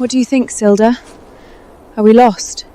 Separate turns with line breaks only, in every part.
What do you think, Silda? Are we lost?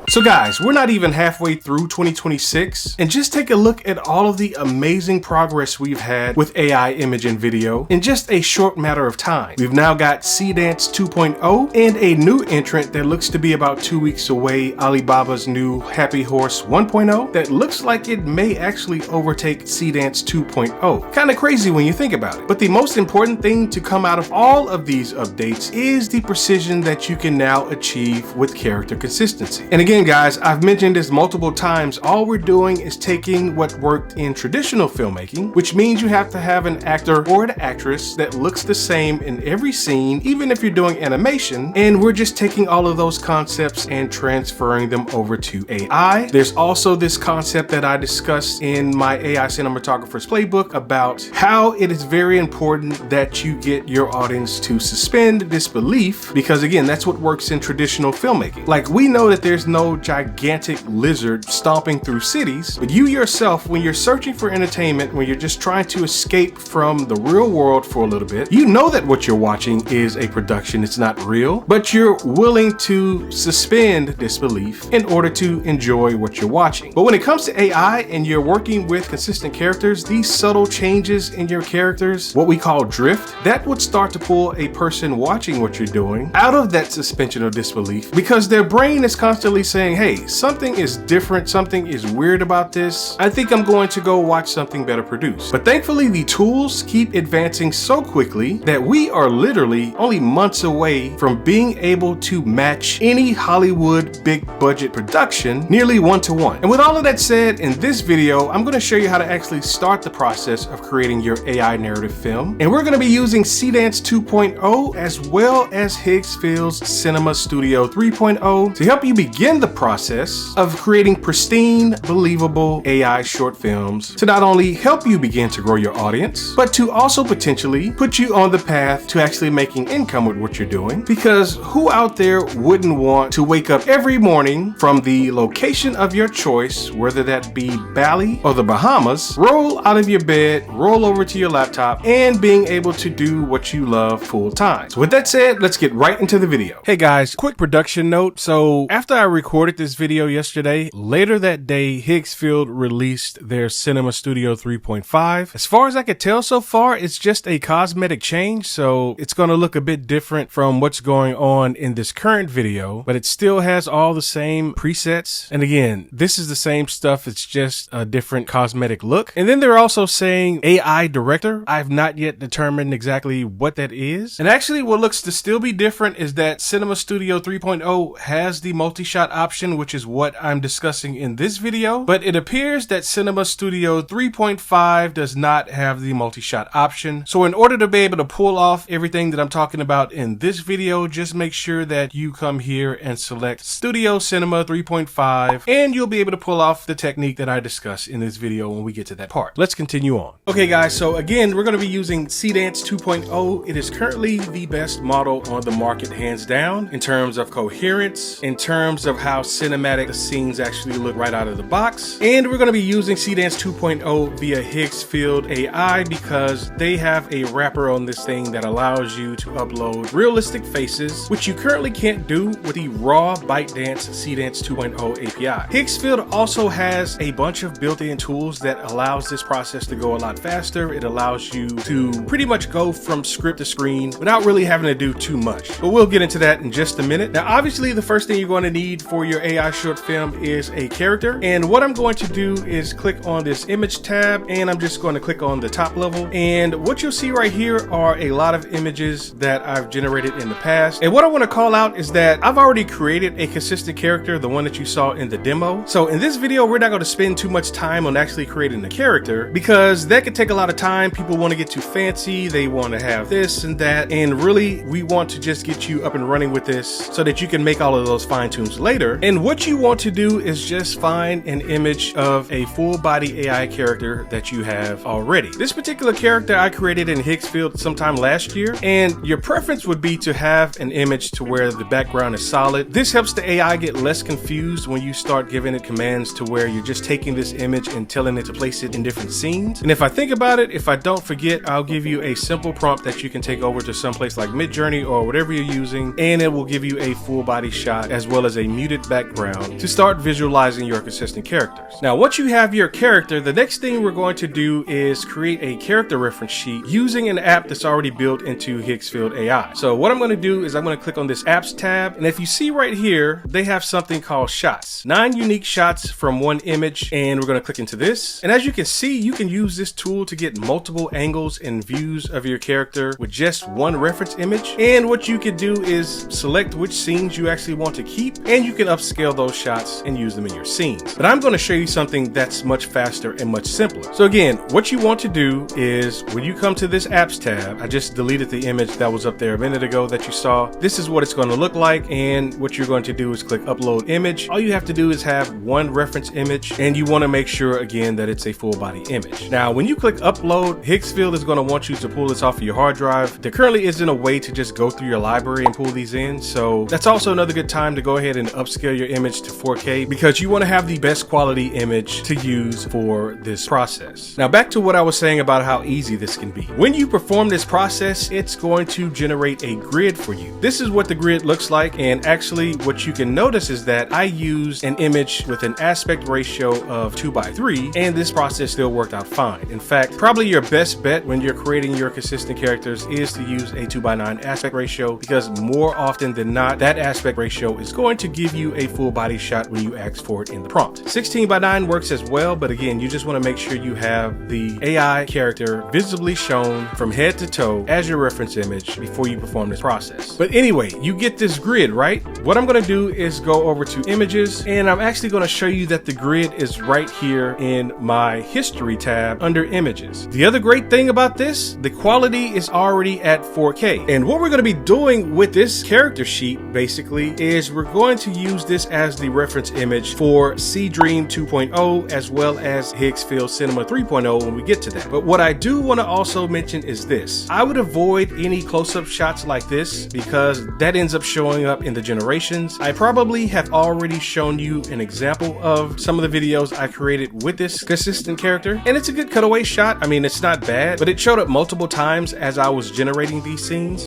So guys, we're not even halfway through 2026, and just take a look at all of the amazing progress we've had with AI image and video in just a short matter of time. We've now got Seedance 2.0 and a new entrant that looks to be about 2 weeks away, Alibaba's new Happy Horse 1.0, that looks like it may actually overtake Seedance 2.0. Kind of crazy when you think about it. But the most important thing to come out of all of these updates is the precision that you can now achieve with character consistency. And again, guys, I've mentioned this multiple times. All we're doing is taking what worked in traditional filmmaking, which means you have to have an actor or an actress that looks the same in every scene, even if you're doing animation, and we're just taking all of those concepts and transferring them over to AI. There's also this concept that I discussed in my AI Cinematographer's Playbook about how it is very important that you get your audience to suspend disbelief, because again, that's what works in traditional filmmaking. Like, we know that there's no gigantic lizard stomping through cities, but you yourself, when you're searching for entertainment, when you're just trying to escape from the real world for a little bit, you know that what you're watching is a production, it's not real, but you're willing to suspend disbelief in order to enjoy what you're watching. But when it comes to AI and you're working with consistent characters, these subtle changes in your characters, what we call drift, that would start to pull a person watching what you're doing out of that suspension of disbelief, because their brain is constantly saying, hey, something is different, something is weird about this. I think I'm going to go watch something better produced. But thankfully, the tools keep advancing so quickly that we are literally only months away from being able to match any Hollywood big budget production nearly one-to-one. And with all of that said, in this video, I'm going to show you how to actually start the process of creating your AI narrative film. And we're going to be using Seedance 2.0 as well as Higgsfield's Cinema Studio 3.0 to help you begin the process of creating pristine, believable AI short films to not only help you begin to grow your audience, but to also potentially put you on the path to actually making income with what you're doing. Because who out there wouldn't want to wake up every morning from the location of your choice, whether that be Bali or the Bahamas, roll out of your bed, roll over to your laptop, and being able to do what you love full time. So with that said, let's get right into the video. Hey guys, quick production note. So after I recorded this video yesterday, later that day, Higgsfield released their Cinema Studio 3.5. As far as I could tell so far, it's just a cosmetic change, so it's going to look a bit different from what's going on in this current video, but it still has all the same presets. And again, this is the same stuff, it's just a different cosmetic look. And then they're also saying AI director. I've not yet determined exactly what that is. And actually, what looks to still be different is that Cinema Studio 3.0 has the multi-shot option, which is what I'm discussing in this video, but it appears that Cinema Studio 3.5 does not have the multi-shot option. So in order to be able to pull off everything that I'm talking about in this video, just make sure that you come here and select Studio Cinema 3.5, and you'll be able to pull off the technique that I discuss in this video when we get to that part. Let's continue on. Okay guys, so again, we're going to be using Seedance 2.0. It is currently the best model on the market, hands down, in terms of coherence, in terms of how cinematic the scenes actually look right out of the box. And we're going to be using Seedance 2.0 via Higgsfield AI because they have a wrapper on this thing that allows you to upload realistic faces, which you currently can't do with the raw ByteDance Seedance 2.0 API. Higgsfield also has a bunch of built-in tools that allows this process to go a lot faster. It allows you to pretty much go from script to screen without really having to do too much. But we'll get into that in just a minute. Now, obviously, the first thing you're going to need for your AI short film is a character. And what I'm going to do is click on this image tab, and I'm just going to click on the top level. And what you'll see right here are a lot of images that I've generated in the past. And what I want to call out is that I've already created a consistent character, the one that you saw in the demo. So in this video, we're not going to spend too much time on actually creating the character because that could take a lot of time. People want to get too fancy. They want to have this and that. And really, we want to just get you up and running with this so that you can make all of those fine tunes later. here. And what you want to do is just find an image of a full body AI character that you have already. This particular character I created in Higgsfield sometime last year, and your preference would be to have an image to where the background is solid. This helps the AI get less confused when you start giving it commands to where you're just taking this image and telling it to place it in different scenes. And if I think about it, if I don't forget, I'll give you a simple prompt that you can take over to someplace like Midjourney or whatever you're using, and it will give you a full body shot as well as a muted background to start visualizing your consistent characters. Now, once you have your character, the next thing we're going to do is create a character reference sheet using an app that's already built into Higgsfield AI. So what I'm going to do is I'm going to click on this apps tab, and if you see right here, they have something called shots. 9 unique shots from one image, and we're going to click into this. And as you can see, you can use this tool to get multiple angles and views of your character with just one reference image. And what you could do is select which scenes you actually want to keep, and you can upscale those shots and use them in your scenes. But I'm going to show you something that's much faster and much simpler. So again, what you want to do is when you come to this apps tab, I just deleted the image that was up there a minute ago that you saw. This is what it's going to look like, and what you're going to do is click upload image. All you have to do is have one reference image, and you want to make sure again that it's a full body image. Now when you click upload, Higgsfield is going to want you to pull this off of your hard drive. There currently isn't a way to just go through your library and pull these in, so that's also another good time to go ahead and upscale your image to 4K because you want to have the best quality image to use for this process. Now back to what I was saying about how easy this can be. When you perform this process, it's going to generate a grid for you. This is what the grid looks like, and actually what you can notice is that I used an image with an aspect ratio of 2:3, and this process still worked out fine. In fact, probably your best bet when you're creating your consistent characters is to use a 2:9 aspect ratio, because more often than not, that aspect ratio is going to give you a full body shot when you ask for it in the prompt. 16:9 works as well, but again, you just want to make sure you have the AI character visibly shown from head to toe as your reference image before you perform this process. But anyway, you get this grid, right? What I'm going to do is go over to images, and I'm actually going to show you that the grid is right here in my history tab under images. The other great thing about this, the quality is already at 4K. And what we're going to be doing with this character sheet basically is we're going to use this as the reference image for Seedream 2.0 as well as Higgsfield Cinema 3.0 when we get to that. But what I do want to also mention is this. I would avoid any close-up shots like this because that ends up showing up in the generations. I probably have already shown you an example of some of the videos I created with this consistent character, and it's a good cutaway shot. I mean, it's not bad, but it showed up multiple times as I was generating these scenes.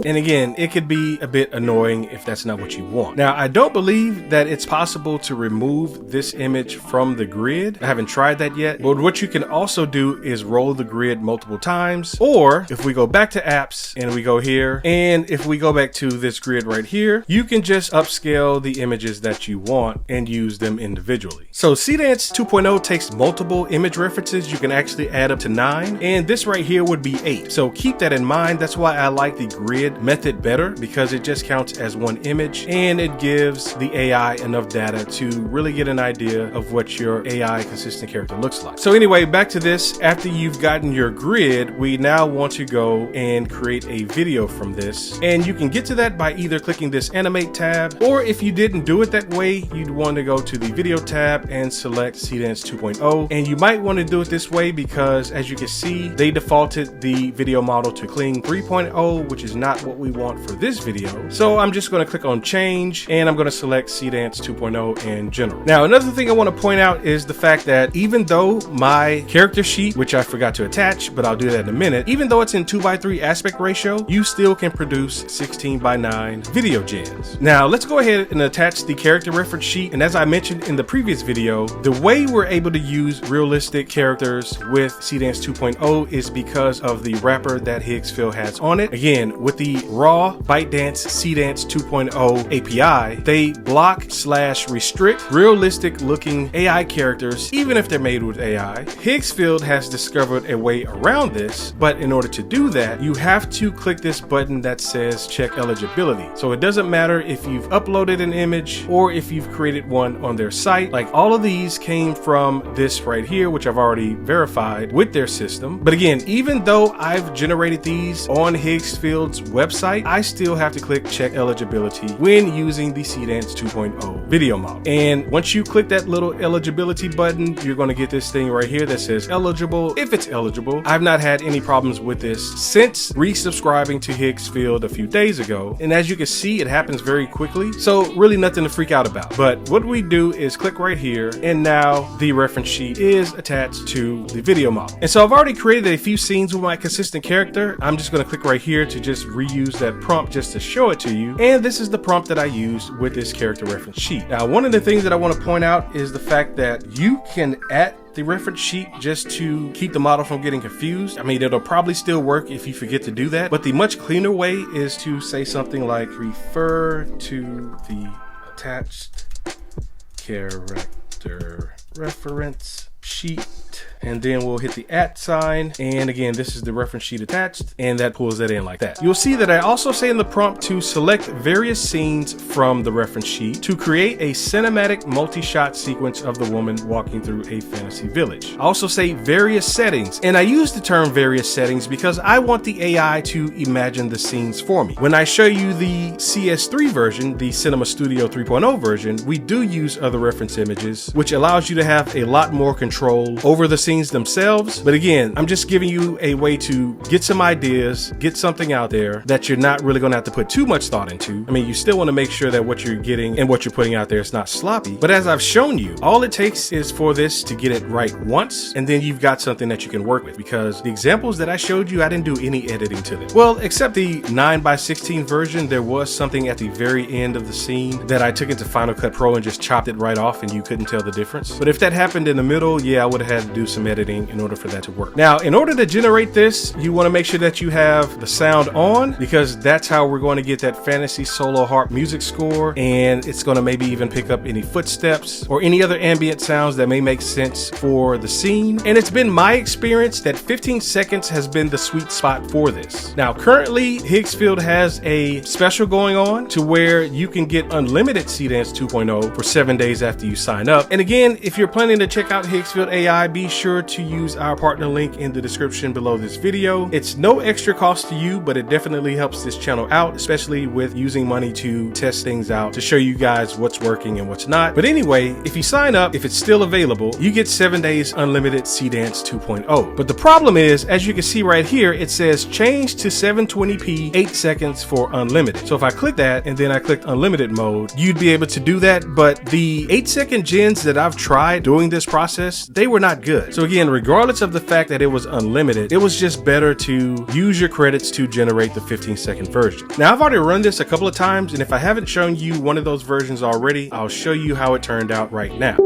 And again, it could be a bit annoying if that's not what you want. Now, I don't believe that it's possible to remove this image from the grid. I haven't tried that yet, but what you can also do is roll the grid multiple times. Or if we go back to apps and we go here, and if we go back to this grid right here, you can just upscale the images that you want and use them individually. So Seedance 2.0 takes multiple image references. You can actually add up to 9, and this right here would be 8. So keep that in mind. That's why I like the grid method better, because it just counts as one image and it gives the AI enough data to really get an idea of what your AI consistent character looks like. So anyway, back to this. After you've gotten your grid, we now want to go and create a video from this, and you can get to that by either clicking this animate tab, or if you didn't do it that way, you'd want to go to the video tab and select Seedance 2.0, and you might want to do it this way because as you can see, they defaulted the video model to Clean 3.0, which is not what we want for this video. So I'm just going to click on change, and I'm going to select Seedance 2.0 in general. Now, another thing I want to point out is the fact that even though my character sheet, which I forgot to attach, but I'll do that in a minute, even though it's in 2:3 aspect ratio, you still can produce 16:9 video gens. Now, let's go ahead and attach the character reference sheet. And as I mentioned in the previous video, the way we're able to use realistic characters with Seedance 2.0 is because of the wrapper that Higgsfield has on it. Again, with the the raw ByteDance Seedance 2.0 API, they block/restrict realistic looking AI characters, even if they're made with AI. Higgsfield has discovered a way around this, but in order to do that, you have to click this button that says check eligibility. So it doesn't matter if you've uploaded an image or if you've created one on their site. Like, all of these came from this right here, which I've already verified with their system. But again, even though I've generated these on Higgsfield's website, I still have to click check eligibility when using the Seedance 2.0 video model. And once you click that little eligibility button, you're going to get this thing right here that says eligible, if it's eligible. I've not had any problems with this since resubscribing to Higgsfield a few days ago. And as you can see, it happens very quickly. So really nothing to freak out about. But what we do is click right here, and now the reference sheet is attached to the video model. And so I've already created a few scenes with my consistent character. I'm just going to click right here to just reuse that prompt just to show it to you. And this is the prompt that I used with this character reference sheet. Now, one of the things that I want to point out is the fact that you can add the reference sheet just to keep the model from getting confused. I mean, it'll probably still work if you forget to do that, but the much cleaner way is to say something like refer to the attached character reference sheet, and then we'll hit the @sign, and again, this is the reference sheet attached, and that pulls that in like that. You'll see that I also say in the prompt to select various scenes from the reference sheet to create a cinematic multi-shot sequence of the woman walking through a fantasy village. I also say various settings, and I use the term various settings because I want the AI to imagine the scenes for me. When I show you the CS3 version, the Cinema Studio 3.0 version, we do use other reference images, which allows you to have a lot more control over the scenes themselves. But again, I'm just giving you a way to get some ideas, get something out there that you're not really going to have to put too much thought into. I mean, you still want to make sure that what you're getting and what you're putting out there is not sloppy. But as I've shown you, all it takes is for this to get it right once, and then you've got something that you can work with, because the examples that I showed you, I didn't do any editing to them. Well, except the 9:16 version, there was something at the very end of the scene that I took into Final Cut Pro and just chopped it right off, and you couldn't tell the difference. But if that happened in the middle, yeah, I would have had to do some editing in order for that to work. Now, in order to generate this, you want to make sure that you have the sound on, because that's how we're going to get that fantasy solo harp music score, and it's going to maybe even pick up any footsteps or any other ambient sounds that may make sense for the scene. And it's been my experience that 15 seconds has been the sweet spot for this. Now, currently, Higgsfield has a special going on to where you can get unlimited Seedance 2.0 for 7 days after you sign up. And again, if you're planning to check out Higgsfield AI, be sure to use our partner link in the description below this video. It's no extra cost to you, but it definitely helps this channel out, especially with using money to test things out, to show you guys what's working and what's not. But anyway, if you sign up, if it's still available, you get 7 days unlimited Seedance 2.0. But the problem is, as you can see right here, it says change to 720p 8 seconds for unlimited. So if I click that and then I click unlimited mode, you'd be able to do that. But the 8-second gens that I've tried doing this process, they were not good. So again, regardless of the fact that it was unlimited, it was just better to use your credits to generate the 15-second version. Now, I've already run this a couple of times, and if I haven't shown you one of those versions already, I'll show you how it turned out right now.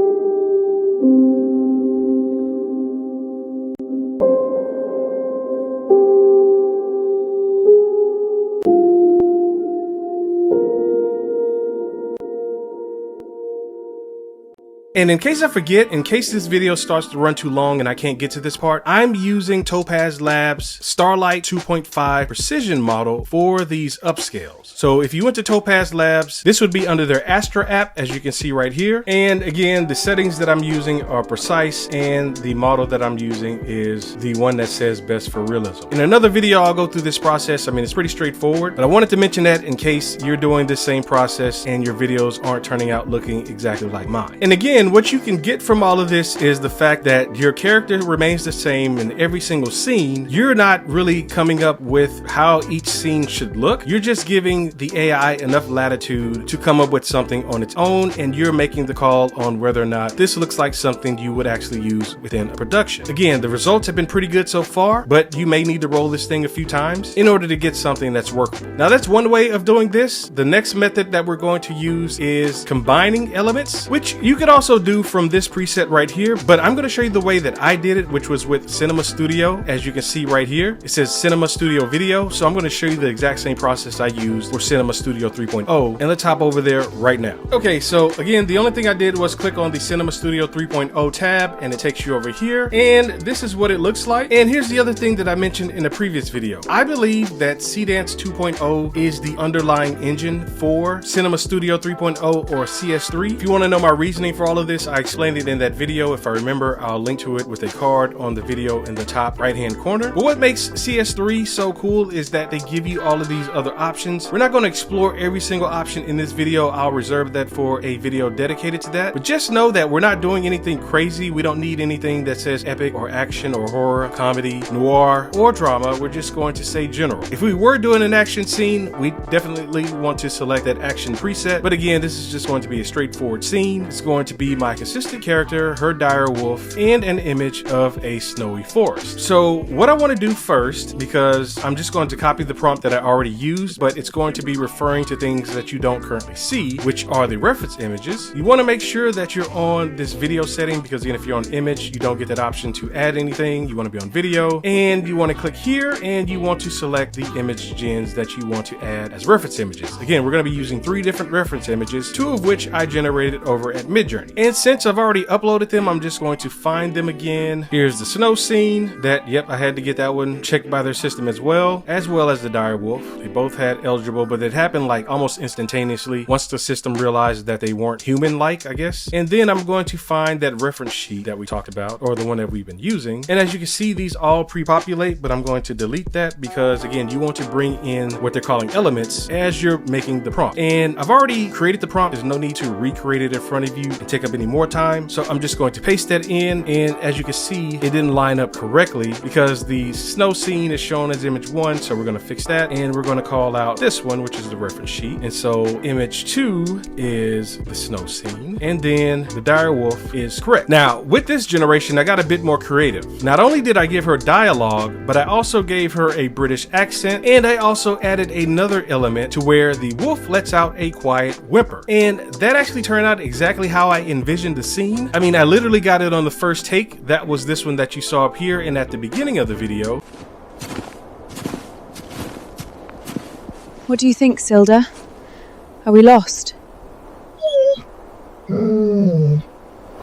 And in case I forget, in case this video starts to run too long and I can't get to this part, I'm using Topaz Labs Starlight 2.5 precision model for these upscales. So if you went to Topaz Labs, this would be under their Astra app, as you can see right here. And again, the settings that I'm using are precise, and the model that I'm using is the one that says best for realism. In another video, I'll go through this process. I mean, it's pretty straightforward, but I wanted to mention that in case you're doing this same process and your videos aren't turning out looking exactly like mine. And again, what you can get from all of this is the fact that your character remains the same in every single scene. You're not really coming up with how each scene should look. You're just giving the AI enough latitude to come up with something on its own, and you're making the call on whether or not this looks like something you would actually use within a production. Again, the results have been pretty good so far, but you may need to roll this thing a few times in order to get something that's workable. Now, that's one way of doing this. The next method that we're going to use is combining elements, which you could also also do from this preset right here, but I'm going to show you the way that I did it, which was with Cinema Studio. As you can see right here, it says Cinema Studio Video. So I'm going to show you the exact same process I used for Cinema Studio 3.0, and let's hop over there right now. Okay, so again, the only thing I did was click on the Cinema Studio 3.0 tab, and it takes you over here, and this is what it looks like. And here's the other thing that I mentioned in a previous video. I believe that Seedance 2.0 is the underlying engine for Cinema Studio 3.0 or CS3. If you want to know my reasoning for all of this, I explained it in that video. If I remember, I'll link to it with a card on the video in the top right hand corner. But what makes CS3 so cool is that they give you all of these other options. We're not going to explore every single option in this video. I'll reserve that for a video dedicated to that. But just know that we're not doing anything crazy. We don't need anything that says epic or action or horror, comedy, noir, or drama. We're just going to say general. If we were doing an action scene, we definitely want to select that action preset. But again, this is just going to be a straightforward scene. It's going to be my consistent character, her direwolf, and an image of a snowy forest. So what I want to do first, because I'm just going to copy the prompt that I already used, but it's going to be referring to things that you don't currently see, which are the reference images. You want to make sure that you're on this video setting, because again, if you're on image, you don't get that option to add anything. You want to be on video, and you want to click here, and you want to select the image gens that you want to add as reference images. Again, we're going to be using 3 different reference images, 2 of which I generated over at Midjourney. And since I've already uploaded them, I'm just going to find them again. Here's the snow scene that, yep, I had to get that one checked by their system as well as the direwolf. They both had eligible, but it happened like almost instantaneously once the system realized that they weren't human-like, I guess. And then I'm going to find that reference sheet that we talked about, or the one that we've been using. And as you can see, these all pre-populate, but I'm going to delete that because again, you want to bring in what they're calling elements as you're making the prompt. And I've already created the prompt. There's no need to recreate it in front of you and take up any more time. So I'm just going to paste that in. And as you can see, it didn't line up correctly because the snow scene is shown as image 1. So we're going to fix that. And we're going to call out this one, which is the reference sheet. And so image 2 is the snow scene. And then the direwolf is correct. Now with this generation, I got a bit more creative. Not only did I give her dialogue, but I also gave her a British accent. And I also added another element to where the wolf lets out a quiet whimper. And that actually turned out exactly how I envisioned the scene. I mean, I literally got it on the first take. That was this one that you saw up here and at the beginning of the video.
What do you think, Silda? Are we lost?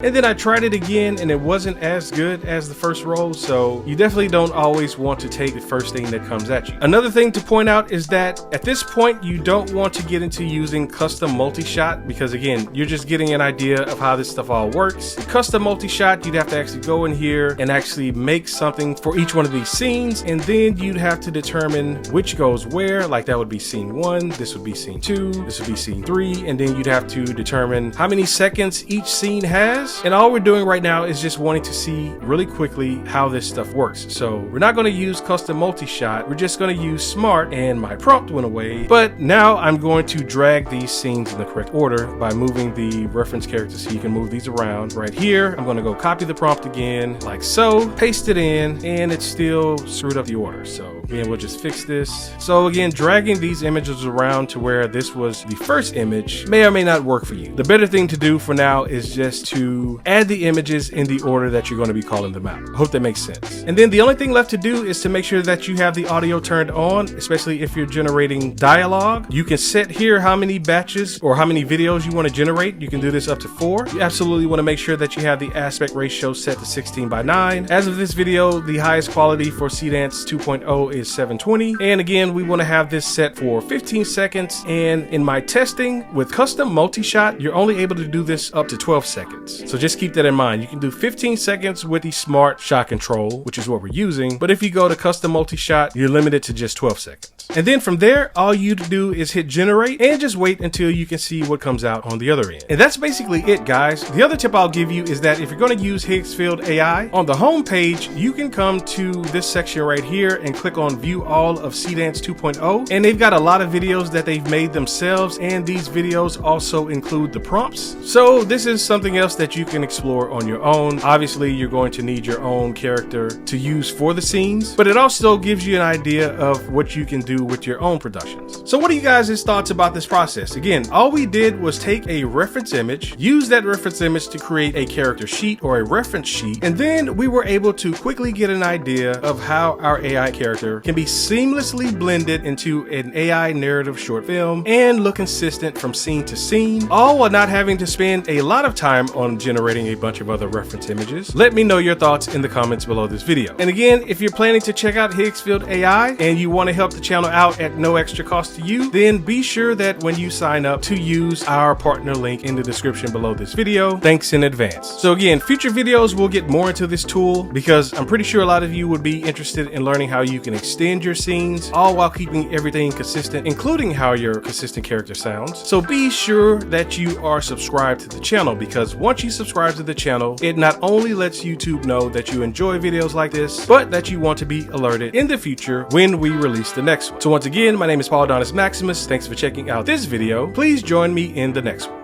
And then I tried it again and it wasn't as good as the first roll, so you definitely don't always want to take the first thing that comes at you. Another thing to point out is that at this point you don't want to get into using custom multi-shot because again, you're just getting an idea of how this stuff all works. The custom multi-shot, you'd have to actually go in here and actually make something for each one of these scenes, and then you'd have to determine which goes where. Like that would be scene 1, this would be scene 2, this would be scene 3, and then you'd have to determine how many seconds each scene has. And all we're doing right now is just wanting to see really quickly how this stuff works. So we're not going to use custom multi-shot. We're just going to use smart, and my prompt went away. But now I'm going to drag these scenes in the correct order by moving the reference characters so you can move these around. Right here, I'm going to go copy the prompt again, like so, paste it in, and it still screwed up the order. So again, we'll just fix this. So again, dragging these images around to where this was the first image may or may not work for you. The better thing to do for now is just to add the images in the order that you're going to be calling them out. I hope that makes sense. And then the only thing left to do is to make sure that you have the audio turned on, especially if you're generating dialogue. You can set here how many batches or how many videos you want to generate. You can do this up to 4. You absolutely want to make sure that you have the aspect ratio set to 16:9. As of this video, the highest quality for Seedance 2.0 is 720. And again, we want to have this set for 15 seconds. And in my testing with custom multi-shot, you're only able to do this up to 12 seconds. So just keep that in mind. You can do 15 seconds with the smart shot control, which is what we're using. But if you go to custom multi-shot, you're limited to just 12 seconds. And then from there, all you do is hit generate and just wait until you can see what comes out on the other end. And that's basically it, guys. The other tip I'll give you is that if you're going to use Higgsfield AI, on the home page, you can come to this section right here and click on view all of Seedance 2.0. And they've got a lot of videos that they've made themselves. And these videos also include the prompts. So this is something else that you can explore on your own. Obviously, you're going to need your own character to use for the scenes, but it also gives you an idea of what you can do do with your own productions. So what are you guys' thoughts about this process? Again, all we did was take a reference image, use that reference image to create a character sheet or a reference sheet, and then we were able to quickly get an idea of how our AI character can be seamlessly blended into an AI narrative short film and look consistent from scene to scene, all while not having to spend a lot of time on generating a bunch of other reference images. Let me know your thoughts in the comments below this video. And again, if you're planning to check out Higgsfield AI and you want to help the channel out at no extra cost to you, then be sure that when you sign up to use our partner link in the description below this video. Thanks in advance. So again, future videos will get more into this tool because I'm pretty sure a lot of you would be interested in learning how you can extend your scenes, all while keeping everything consistent, including how your consistent character sounds. So be sure that you are subscribed to the channel, because once you subscribe to the channel, it not only lets YouTube know that you enjoy videos like this, but that you want to be alerted in the future when we release the next one. So once again, my name is Paul Adonis Maximus. Thanks for checking out this video. Please join me in the next one.